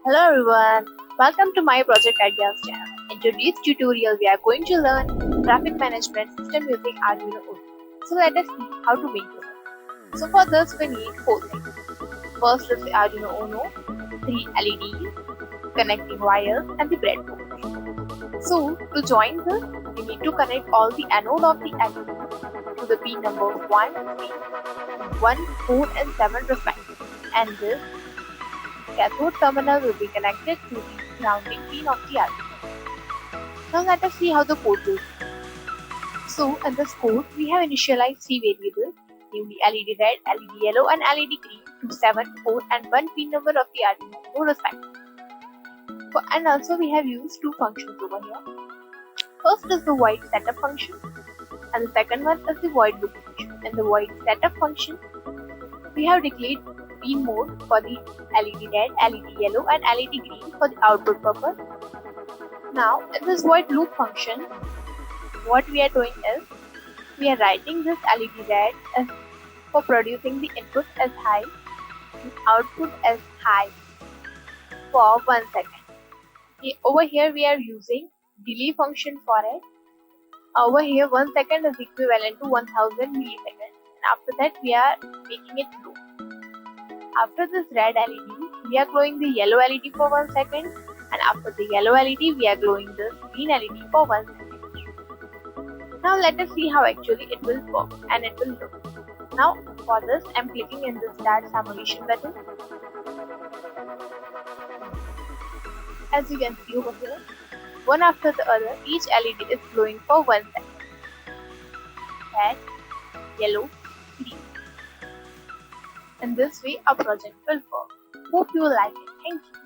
Hello everyone, welcome to my Project Ideas channel. In today's tutorial, we are going to learn traffic management system using Arduino Uno. So let us see how to make this. So for this, we need four things. First is the Arduino Uno, three LEDs, connecting wires, and the breadboard. So to join this, we need to connect all the anode of the LED to the pin numbers 1, 3, 1, 4, and 7 respectively. And this cathode terminal will be connected to the grounding pin of the Arduino. Now let us see how the code will be. So in this code, we have initialized three variables, namely LED red, LED yellow, and LED green to 7, 4, and 1 pin number of the Arduino respectively. And also we have used two functions over here. First is the void setup function, and the second one is the void loop function. In the void setup function, we have declared pin mode for the LED red, LED yellow, and LED green for the output purpose. Now, in this void loop function, what we are doing is we are writing this LED red as for producing the input as high and output as high for 1 second. Over here, we are using delay function for it. Over here, 1 second is equivalent to 1000 milliseconds, and after that, we are making it glow. After this red LED, we are glowing the yellow LED for 1 second, and after the yellow LED, we are glowing the green LED for 1 second. Now let us see how actually it will work and it will look. Now for this, I am clicking in the start simulation button. As you can see over here, one after the other, each LED is glowing for 1 second. Red, yellow, green. In this way, our project will work. Hope you will like it. Thank you.